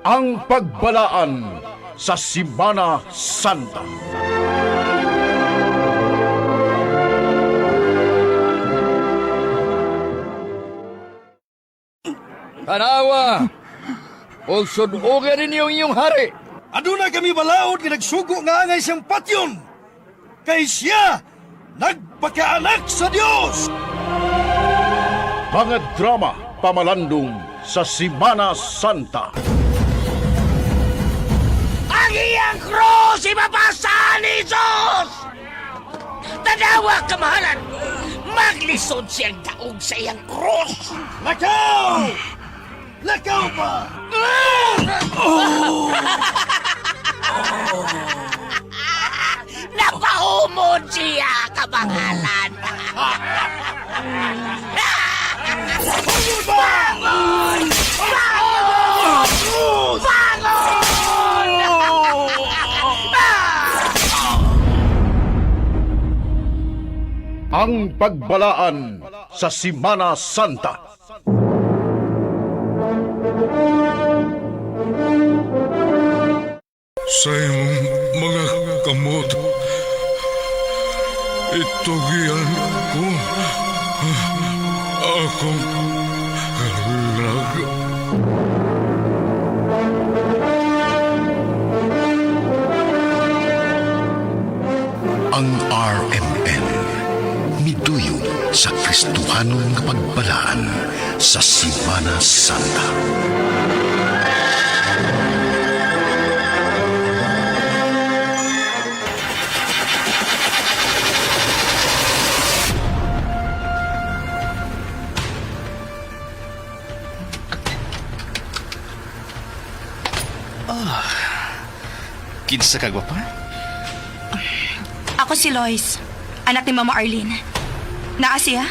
Ang pagbalaan sa Semana Santa. Tanawa! O sunugan ninyo inyong hari! Aduna kami balaod nga nagsugo nga angay siyang patyon. Kay siya nagpakaanak sa Dios. Mga drama pamalandong sa Semana Santa. Ang iyang krus ibabasa ni Jesus! Tanawa, kamahalan! Maglisod siyang daog sa iyang krus! Lakaw! Lakaw pa! Napahumod siya, kamahalan! Bangon! Bangon! Bangon! Ang pagbalaan sa Semana Santa. Sa imong mga kamot, itugian ko akong kalag. Ang RMN miduyog sa Kristohanong nga pagbalaan sa Semana Santa. Kinsa ka gwapa? Ako si Lois, anak ni Mama Arlene. Naa siya?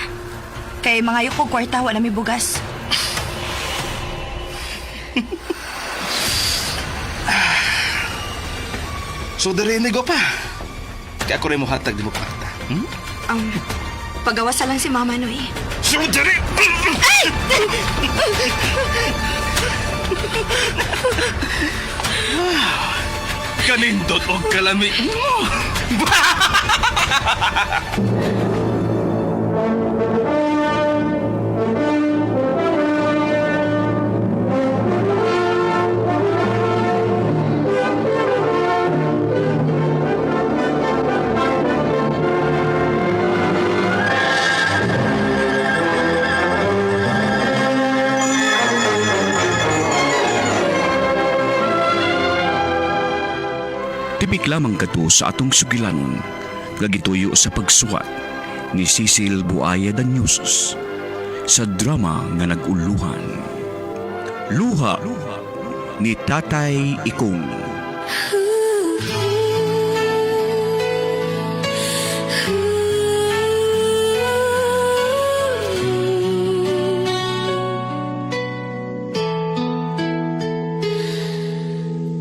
Kay mga yukog kwarta, wala may bugas. So dere ni gwapa. Kaya ako rin mo hatag di mo kwarta. Ang pagawasa lang si Mama Noy. So dere! Kanindot o kalami mo! Tipik lamang kato sa atong sugilanon, gagituyo sa pagsuwat ni Cecil Buaya Danyusos sa drama nga nag-uluhan. Luha ni Tatay Ikong.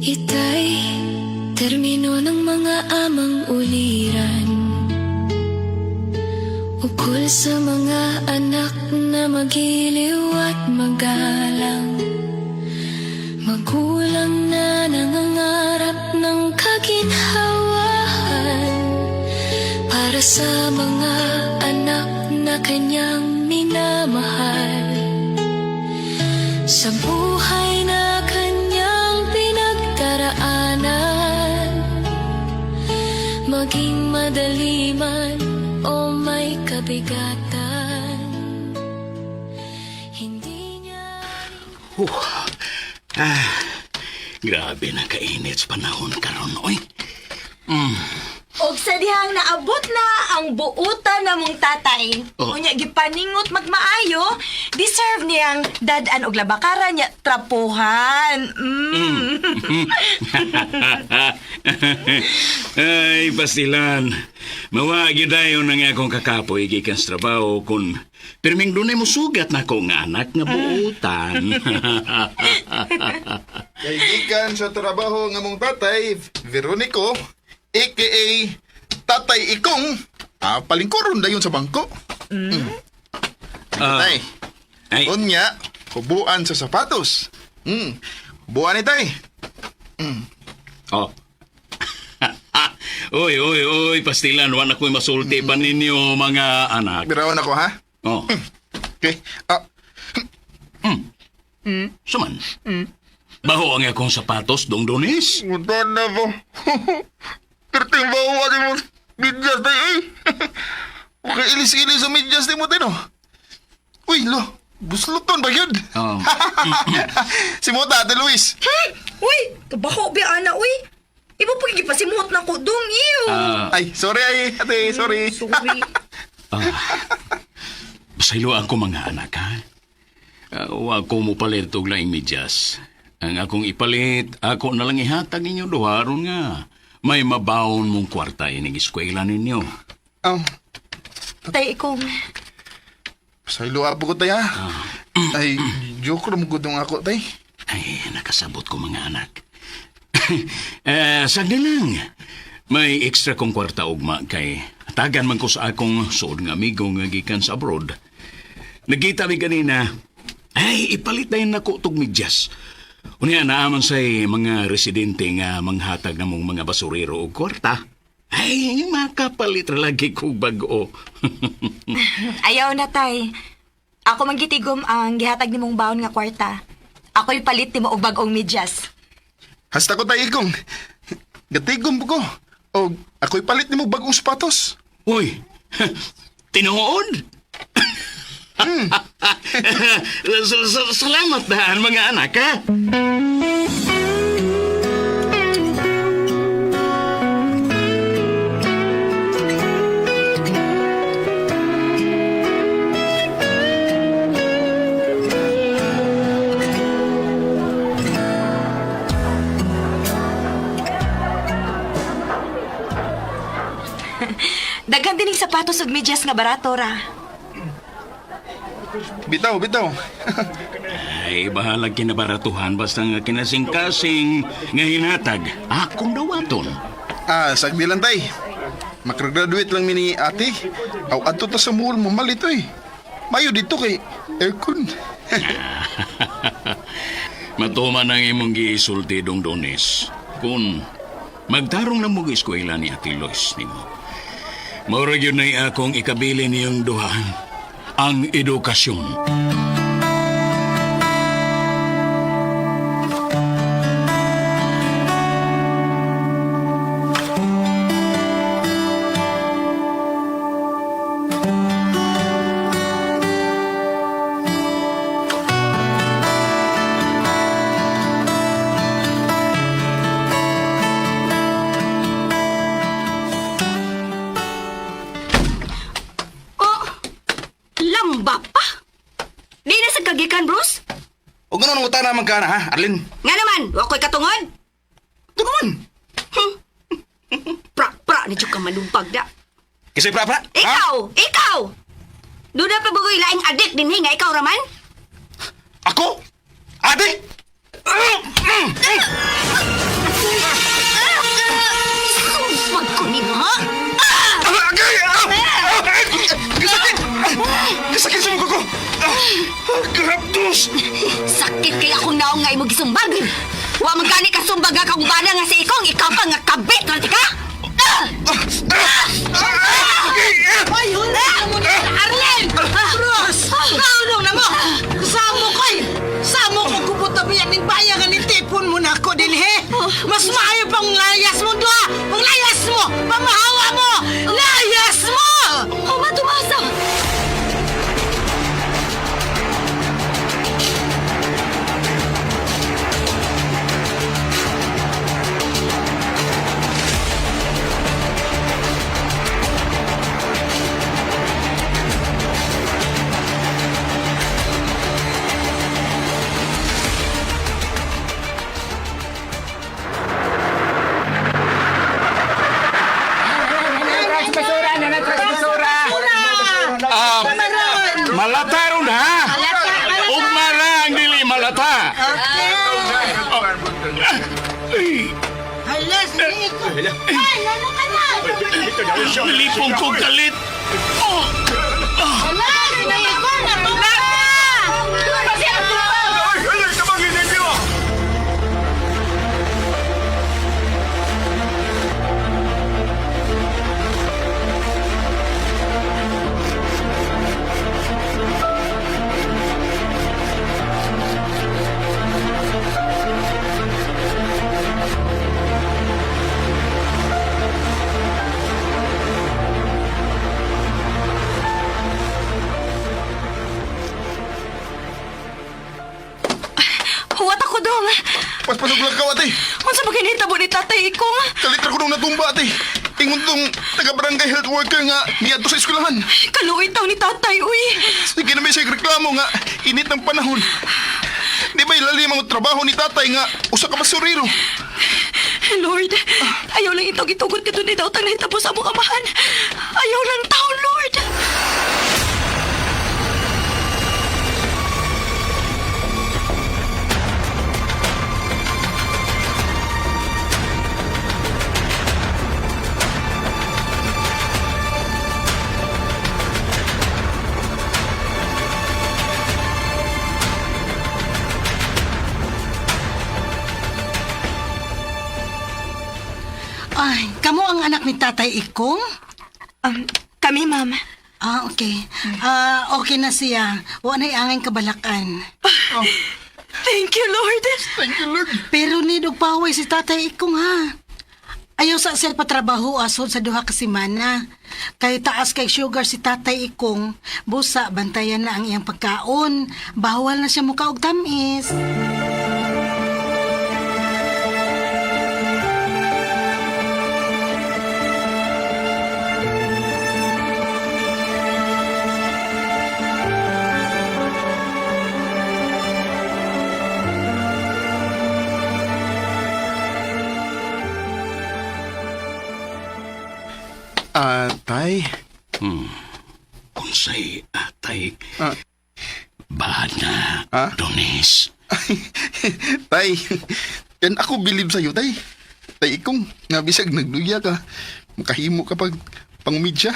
Itay termino ng mga amang uliran, ukol sa mga anak na magiliw at magalang, magulang na nangangarap ng kaginhawahan para sa mga anak na kanyang minamahal. Sa buhay na kanyang pinagdaraanan, maging madali man o may kabigatan, hindi niya... Grabe na kainit sa panahon karon, oy. Og sa dihang naabot na ang buutan na mong tatay. Oh. Unya gipaningot magmaayo, deserve niyang dadan og labakaran niya trapuhan. Ay, pasilan. Mawagi dayon na nga akong kakapoy gikan sa trabaho kung pirming dunay mo sugat na akong anak nga buutan. Kay gikan sa trabaho nga mong tatay, Veronico, a.k.a. Tatay Ikong, palingkuron dayon sa bangko. Tay, Ay, unya, hubuan sa sapatos. Buwan ni tay. Oh. Oy, pastilan, wala ko'y masulti pa ninyo, mga anak. Birawan ako, ha? Oh, Okay. suman. Baho ang akong sapatos, Dong Donis. Mutan na po. Kerting bawa di mo medyas tayo, eh. Okay, ilis-ilis sa medyas di mo tayo, no? Uy, lo. Busluton ba yun? Oh. Si Mota, Ate Luis. Uy, kabaho ba, ana, uy? Iba po gipasimuot na ko, dong, iyo. Ay, sorry, ate, sorry. Sorry. Pasayloan ko mga anak, ha? Huwag ko mo palit og laing medyas. Ang akong ipalit, ako na lang ihatag ninyo duharon nga. May mabaon mong kwarta ining eskwela ninyo. Tay, ikong. Pasaylo po ko tayo, ha? Ay, joke ram gudong ako, tay. Ay, nakasabot ko mga anak. Sagdi lang. May extra kong kwarta ugma kay tagan man ko sa akong suod nga amigo nga gikan sa abroad. Nagkita mi kanina, ay ipalit na yun ako tog medyas. Unya naaman say mga residente nga manghatag na mong mga basurero o kwarta. Ay, makapalit ra lagi kong bago. Ayaw na, tay. Ako magitigom ang gihatag ni mong baon nga kwarta. Ako'y palit ni mo og bag-ong medyas. Hasta ko tayo ikong. Gatigom po ko. O ako'y palit ni mo bagong sapatos. Uy, tinuod? Salamat na mga anak, ha? Daghan din sapatos ug medyas nga barato ra. Bitaw. Ay, bahalag kinabaratuhan basta nga kinasing-kasing nga hinatag. Akong dawaton. Sagdi lang tay. Makagraduate lang mini ate. Aw, ato ta sa mall, mamalito eh. Mayo dito kay aircon. Matuman ang imong giisulti, Dong Donis. Kung magtarong na mong eskwela ni Ate Lois nimo. Maura yun ay akong ikabili niyong duha ang edukasyon. Lamba pa? Di na sa kagikan, Bruce? O gano'n ang utana naman ka na, ha, Arlene? Nga naman, wako'y katungod. Tungkol! Pra-pra ni ka malumpag da. Kisay pra-pra? Ikaw! Doon na pa bagoy laing adik din nga ikaw raman? Ako? Ate? Sumpag ko ni mo, ha? Kasakit sa mukha ko! Grabdos! Sakit kaya akong naong nga imong gisumbag. Wa man gani ka sumbag kang bana nga sa ikong, ikaw pa nga kabit, ranti ka? Ay, hula mo na, Arlen! Ross! Kaunong na mo! Samo ko'y! Samo ko kuputabihan ng bayan nga nitipon mo na ako din, he! Mas maayo pang layas mo doa! Pang layas mo! Pamahawa mo! Layas mo! Oh, matumasa! Malata ron, ha? Ugmara ang dili malata. Halas, ikaw! Ay, ano ka na? Lipong ko galit. Halas, ikaw! Napala! Dong. Paspasog lang ka, ate. Unsa ba kinahitabo ni tatay Ikong? Kalitra ko nung natumba, ate. Ingon tong taga-barangay health worker nga niadto sa eskwelahan. Kaluoy taw ni tatay, uy. Sige na may siya reklamo nga init ng panahon. Di ba ilalim ang trabaho ni tatay nga usa ka basurero? Lord, ayaw lang ito gitugot ka doon daw tang nahitabo sa among amahan. Ayaw lang tao, Lord. Ay, kamo ang anak ni Tatay Ikong? Kami, Ma'am. Okay. Okay na siya. Wa na'y angay kabalakan. Thank you, Lord. Thank you, Lord. Pero nidog paway si Tatay Ikong, ha? Ayaw sa sir patrabaho asod sa duha ka semana. Kay taas kay sugar si Tatay Ikong, busa bantayan na ang iyang pagkaon. Bawal na siya muka og tamis. Tay. Unsay atay. Ah. Bahad na, Donis. Tay, yan ako bilib sa'yo, tay. Tay, Ikong, nga bisag nagluya ka. Makahimo ka pag pangumidya.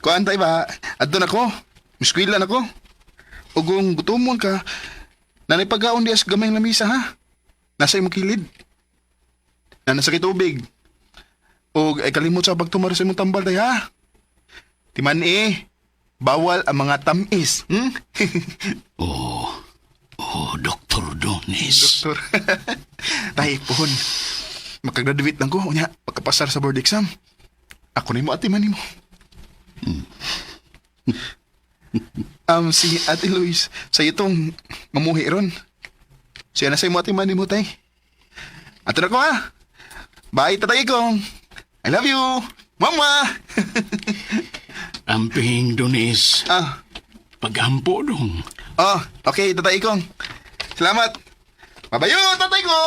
Kuan, tay ba? Adto na ko. Muskwila na ko. O kung gutumon ka, nanay pagkaon di as gamay na misa, ha? Nasa imong kilid. Na nasa kitubig. O ay kalimot sa pagtumar sa imong tambal, tay, ha? Timan bawal ang mga tamis. Dr. Donis. Doktor. Tay, pohon. Makagraduate lang ko. Unya, pagkapasar sa board exam. Ako na mo, ate man mo. Si Ate Luis, sa itong mamuhi ron. Siya na sa mo, ate man mo, tay. Ato na ko, ha? Bye, tatay ko. I love you. Mama! Amping, Donis. Pagampo dong. Okay, tatay ko. Salamat. Babayo, tatay ko!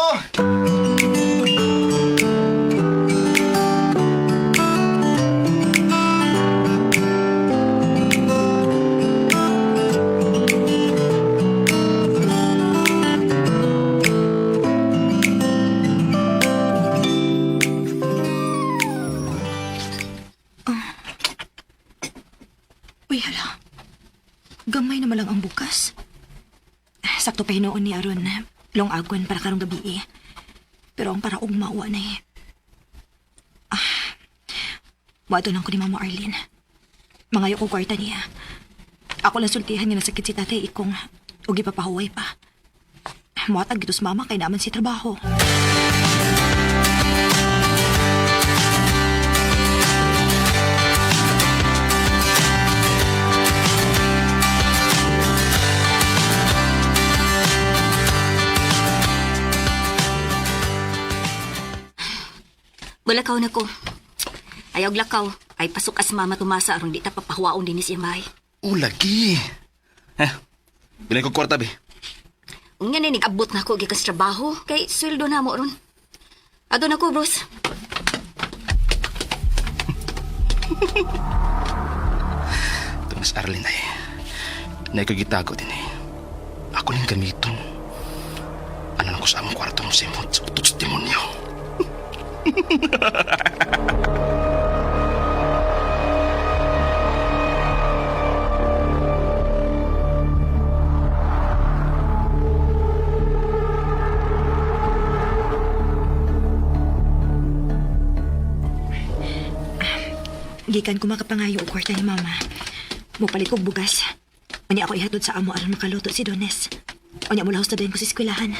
Uy, hala. Gamay naman lang ang bukas. Sakto pa hinoon ni Aron na long agwan para karong gabi eh. Pero ang para ugmawa na eh. Wato lang ko ni Mama Arlene. Mangayo ko kwarta niya. Ako lang sultihan niya nasakit si Tatay Ikong o gipapahuway pa. Muatag gitos mama kay naman si trabaho. Bulakaw na ko. Ayaw lakaw. Ay pasok as mama tumasa aron di ta papahuwaon din siya may. Lagi. Bilay ko kwarta, be. Unya ni nag-abot na ako gikas trabaho kay sweldo na mo ron. Adto na ko, bros. Mas Arlene ay. Naikagitago din eh. Ako ning gamiton. Ano lang ko sa among kwarto mo simot sa utot sa demonyo. Gikan ko makapangayo og kwarta ni Mama. Mupalit kog bugas. Unya ako ihatod sa amo aron makaluto si Dones. Unya mula husta din ko sa eskwelahan.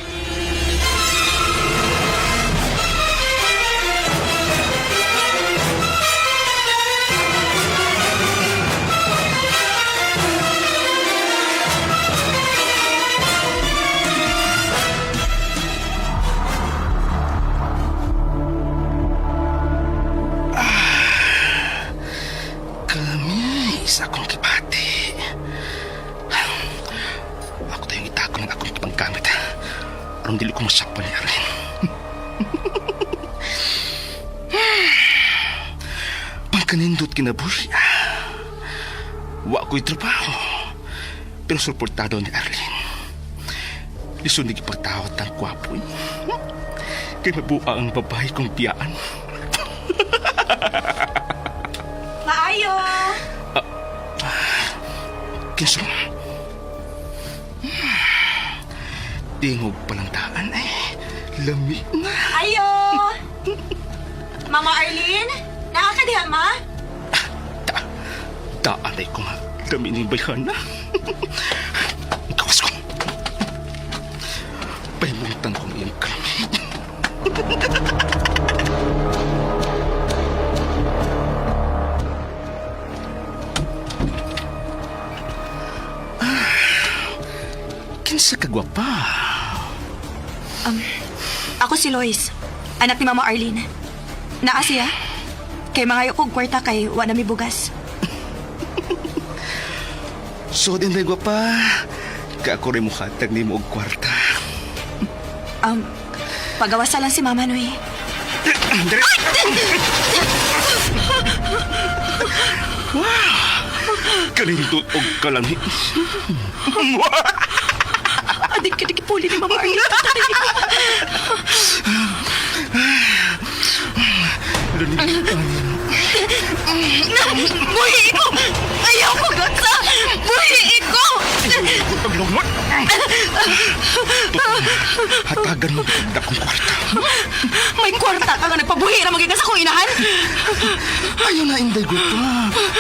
aron dili ko masakpan ni Arlene. Pagkanindot kinabuhi, wa ko'y trabaho, pero suportado ni Arlene. Lisod ni ipagtawat ang kwapoy. Kay mabuang ang babae kong tiyaan. Maayo! Kinso? Tingog palang daan ay lami na. Ayo! Mama Arlene? Nakakadiha, ma? Daan ay ko nga lami ng bayhan na. Kawas ko. Pahimuntan ko iyang kalamig. Kinsa kagwapa? Ako si Lois. Anak ni Mama Arlene. Naa siya? Kay mga kog kwarta kay wa na mi bugas. So din na gwapa. Ka ako rin mukhatag ni mo og kwarta. Pagawasa lang si Mama Noy. Wow! Kalindot og kalamhi. Adik ka puli ni Mama Arlene. Buhi ko! Ayaw ko gata! Buhi ko! Hatagan mo na akong kwarta. May kwarta ka nga nagpabuhi na magigas akong inahan. Ayaw na inday gusto.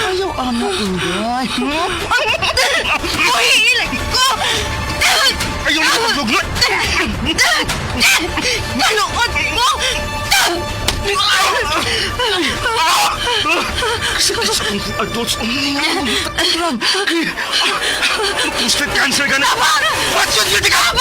Ayaw ana inday. Buhi ilag ko! Ayaw na maglugnot. Kaluot ko! Kasi sa kong adults ang Prostate cancer ka na. What should you think of?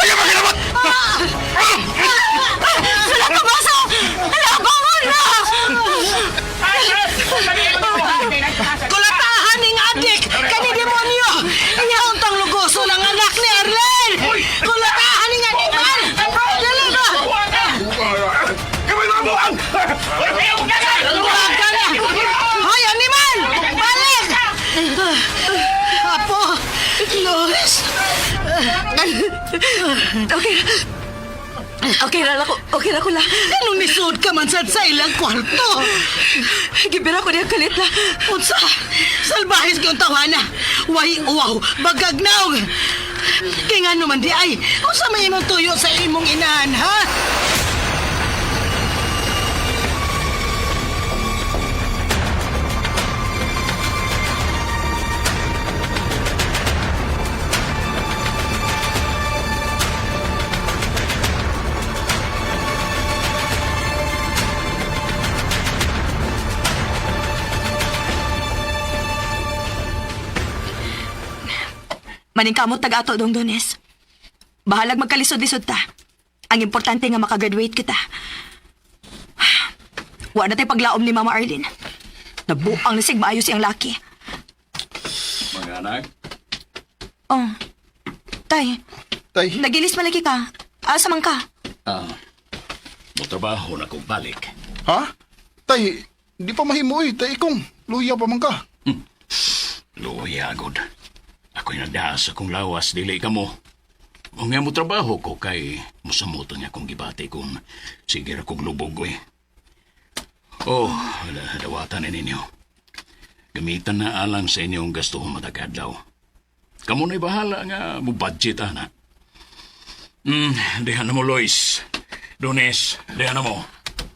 Ayaw makinabot! Wala ka baso! Wala bangon na! Kulatahan ning adik! Kani demonyo! Iyaw tang lugoso ng anak ni Arlen! Kulatahan ning adik man! Dali ba? Kamay mga buwang! Luwag ka na! Hoy, animal! Balik! Apo! Lois! Okay na ko la. Anong nisod ka man sa ilang kwarto? Gibira ko niya kalit la. Unsa? Salbahis kong tawana. Way uwaw, bagagnaw. Kaya nga naman di ay, unsa may imong tuyo sa imong inahan, ha? Maning kamot tag-ato dong Dones. Bahalag magkalisod-lisod ta. Ang importante nga makagraduate kita. Wa na tayo paglaom ni Mama Arlene. Nabuang nasig maayos iyang laki. Mga anak, Oh. Tay, Tay, nagilis malaki ka. Asa man ka? trabaho na kong balik. ha? Tay, di pa mahimo eh. Tay, ikong luya pa man ka. Luya, agod. Ako'y nagdaas akong lawas, dili ka mo. O nga mo trabaho ko kay musamoto niya kong gibati kung sige ra kong lubog ko eh. Oh, dawatan na ninyo. Gamitan na alang sa inyong gasto matagadaw. Kamu na'y bahala nga mo budget, ana. Dehan na mo, Lois. Dones, dehan na mo.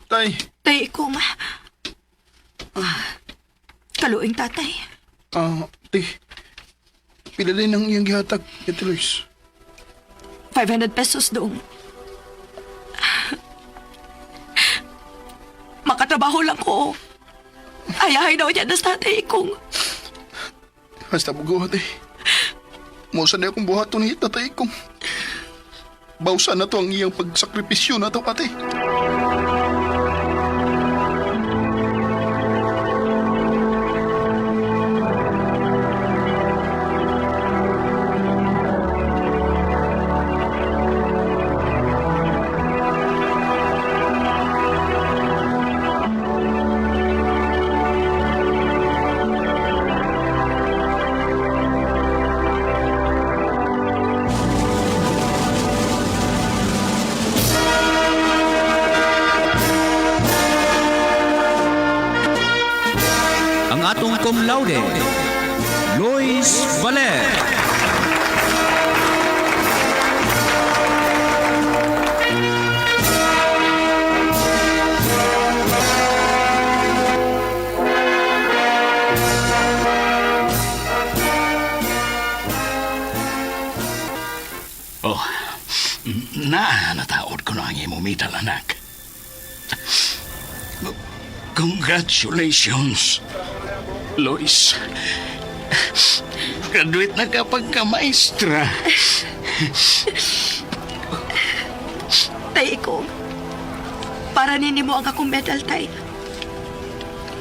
Tay, Tay, ko ma. Kaluing tatay. tay. Pila din ang iyang gihatag, Ate Lois. 500 pesos doon. Makatrabaho lang ko. Ayahay daw niya na sa tatay kong. Hasta bugo, tay. Mausan na akong buhaton ni tatay kong. Bawsa na to ang iyang pagsakripisyo na to, ate. cum laude, Lois Valer. Oh, nataod ko na ang imo mital, anak. Congratulations, Lois. Graduate na ka pagka-maestra. Tay, Ikong. Para nini mo ang akong medal, tay.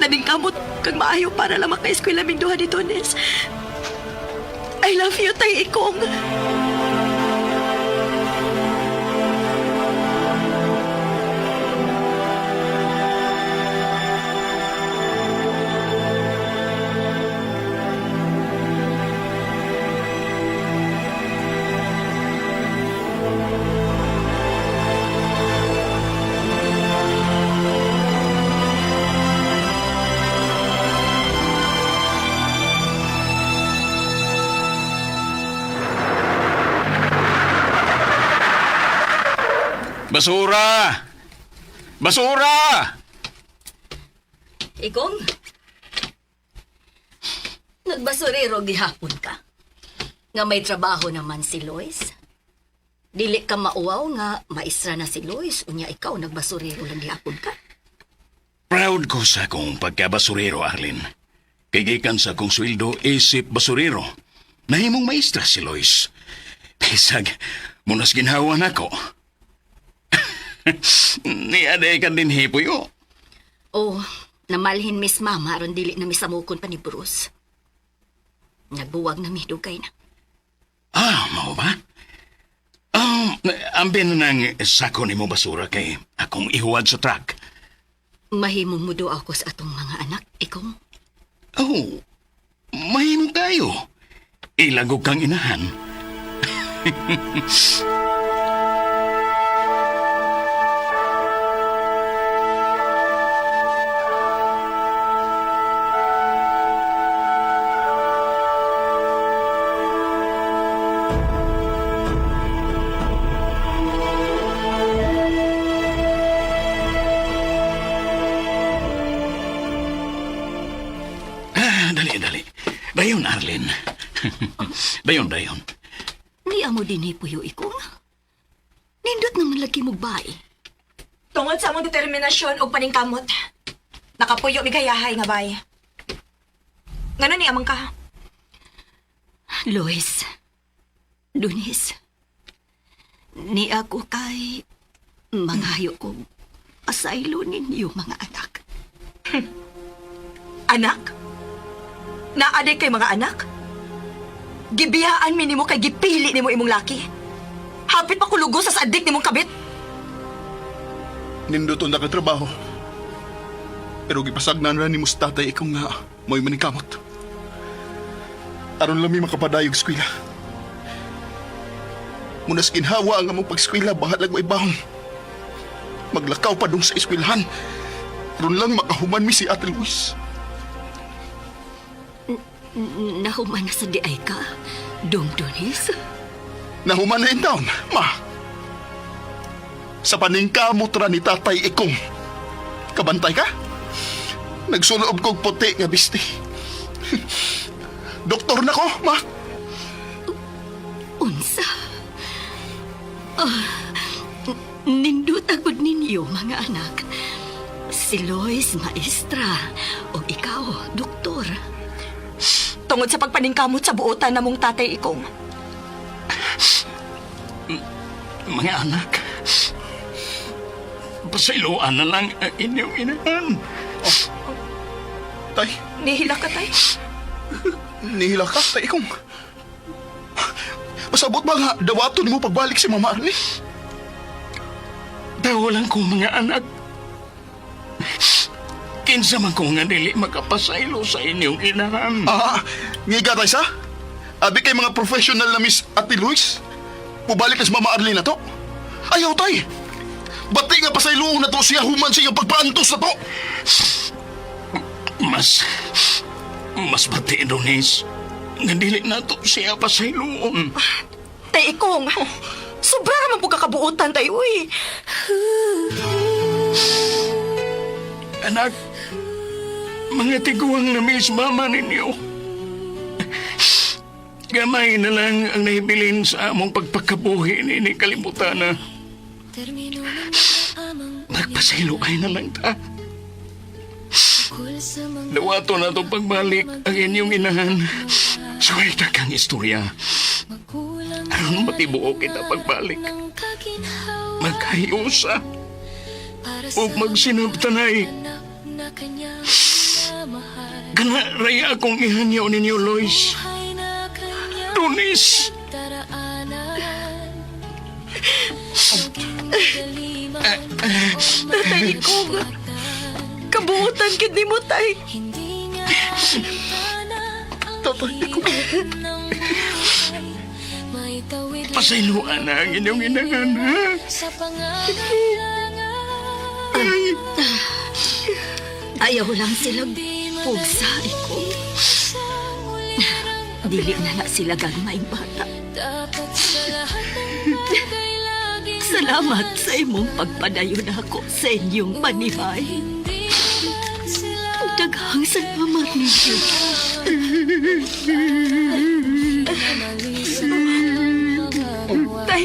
Naning kamot kag maayo para lang maka-eskwela ming duha dito, Nes. I love you, tay, Ikong. Basura! Basura! Ikong, nagbasurero gihapon ka. Nga may trabaho naman si Lois. Dili ka mauwaw nga maestra na si Lois, unya ikaw nagbasurero lang gihapon ka. Proud ko sa akong pagkabasurero, Arlene. Kagikan sa akong sweldo, isip basurero. Nahimong maestra si Lois. Pisag, munas ginhawan ako. Ni aday ka din hipoy, Oh, namalhin Miss Mama aron dili na misamukon pa ni Bruce. Nagbuwag na midugay na. Ah, mao ba? Ambin ng sako ni mo basura kay akong ihuwad sa truck. Mahimong mudo ako sa atong mga anak, Ikong. Oh, mahimo kayo. Ilagog kang inahan. Dali. Dayon, Arlene. dayon. Ni amo din hipuyo, Ikong. Nindot naman lagi mo bay. Tungod sa among determinasyon o paningkamot, nakapuyo mi gayahay nga bay. Ngano ni amang ka? Lois, Dunis, ni ako kay manghayo ko asaylo ninyo mga anak. Anak? Naaday kay mga anak? Gibiyaan mi nimo kay gipili nimo imong laki. Hapit pa kulugo sa adik nimong kabit. Ninduton na ka trabaho. Pero gipasagnan ra ni mo sa tatay ikong nga mo'y maningkamot. Aron lami makapadayog eskwela. Munas ginhawa ang among pag-eskwela bahalag may bahon. Maglakaw pa dong sa eskwelahan. Aron lang makahuman mi si Ate Luis. Nahuman na sa diay ka, Dong Dunis? Nahuman na in town, ma. Sa paningkamot ra ni tatay ikong. Kabantay ka? Nagsuloob kog puti nga bisti. Doktor na ko, ma. Unsa? Nindot agad ninyo, mga anak. Si Lois, maestra. O ikaw, doktor. Tungod sa pagpaningkamot sa buotan namong tatay Ikong. Mga anak, pasailuan na lang ang inyong inahan. Tay, Nihila ka, tay? nihila ka, tay ikong. Pasabot ba nga dawaton mo pagbalik si Mama Arlie? Dawalan ko mga anak. Kinsa man ko nga dili makapasaylo sa inyong inahan. Ngiga tayo sa? Abi kay mga professional na Miss Ate Luis. Pubalik ka sa Mama Arlie na to. Ayaw tay. Bati nga pasaylo na to siya human siya pagpaantos na to. Mas pati, Donis. Nga dili na to siya pasayloon. Tay Ikong, sobra naman po kakabuutan tayo eh. Anak, mga tiguang na miss mama ninyo. Gamay na lang ang nahibilin sa among pagpakabuhi ni kalimutan na. Magpasaylo ay na lang ta. Nawato na itong pagbalik ang inyong inahan. Suwita kang istorya. Aron matibuo kita pagbalik. Magkahiusa. O magsinabtanay. Kana raya akong ihanyaw ninyo, Lois. Donis. Tatay Ikong, kabuutan kid ni mo, tay. Tatay Ikong. Pasayloan na ang inyong inangan, ha? Ayaw lang sila pugsa, Ikong. Dili na sila gagmayng bata. Salamat sa imong pagpadayon ako sa inyong panibay. Daghang salamat ninyo. Tay,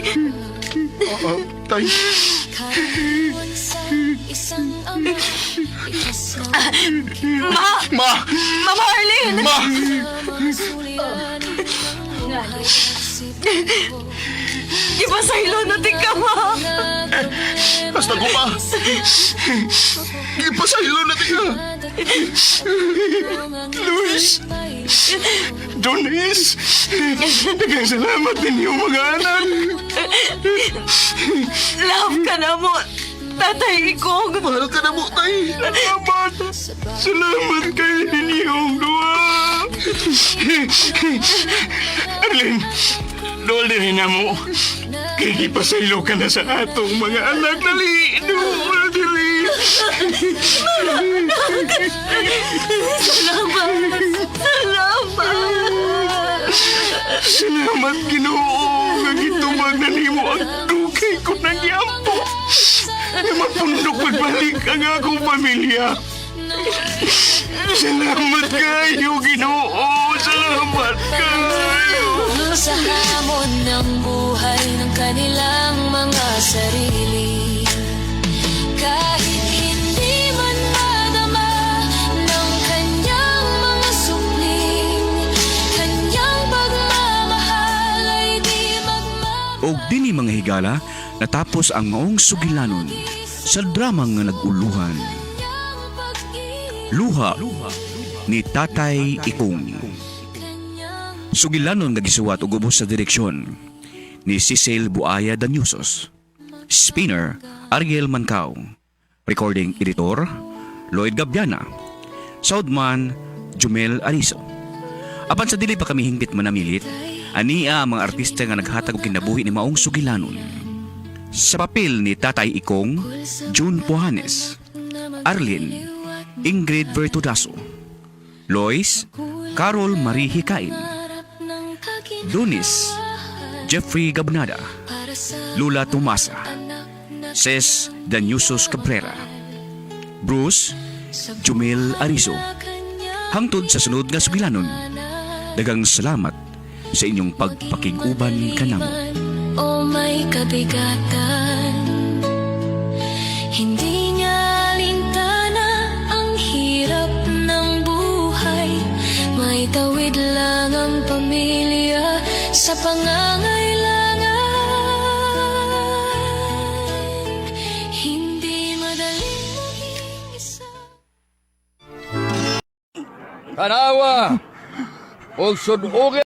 Tay. Ma! Mama Arlene! Ma! Ipasaylo natin ka, ma! Basta ko, ma! Ipasaylo natin ka! Luis! Donis! Daghang salamat ninyo, mga anak! Love ka na mo, Tatay Ikong! Mahal ka na mo, tay! Salamat! Salamat kayo ninyong dua! Arlene, dool din na mo. Kikipasaylo ka na sa atong mga anak. Dali! Dool, dali! Salamat! Salamat! Salamat, Ginoo! Nagitubag na nimo ang dugay ko ng yampo. Na mapundok pagbalik ang akong pamilya. Salamat kayo, Ginoo! Salamat kayo! Sa hamon ng buhay ng kanilang mga sarili, kahit hindi man madama ng kanyang mga supling, kanyang pagmamahal ay di magmamahal. Og dini mga higala, natapos ang maong sugilanon sa dramang nga naguluhan. Luha ni Tatay Ikong. Sugilanon nga gisuwat og ubos sa direksyon ni Cecil Buaya Danyusos. Spinner Ariel Mancao. Recording editor Lloyd Gabiana. Soundman Jumel Ariso. Apan sa dili pa kami hinggit manamilit, ania ang mga artista nga naghatag og kinabuhi ni maong sugilanon. Sa papel ni Tatay Ikong, June Pujanes, Arlene, Ingrid Vertudaso, Lois, Carol Marie Hikain, Donis, Jeffrey Gabnada, Lula Tomasa, Ces Danyusos Cabrera, Bruce, Jumel Arizo. Hangtod sa sunod nga sugilanon, dagang salamat sa inyong pagpakiguban kanamo. O may kabigatan, hindi niya alintana ang hirap ng buhay. May tawid lang ang pamilya sa pangangailangan. Hindi madaling maging isa. Tanawa! Og sunugan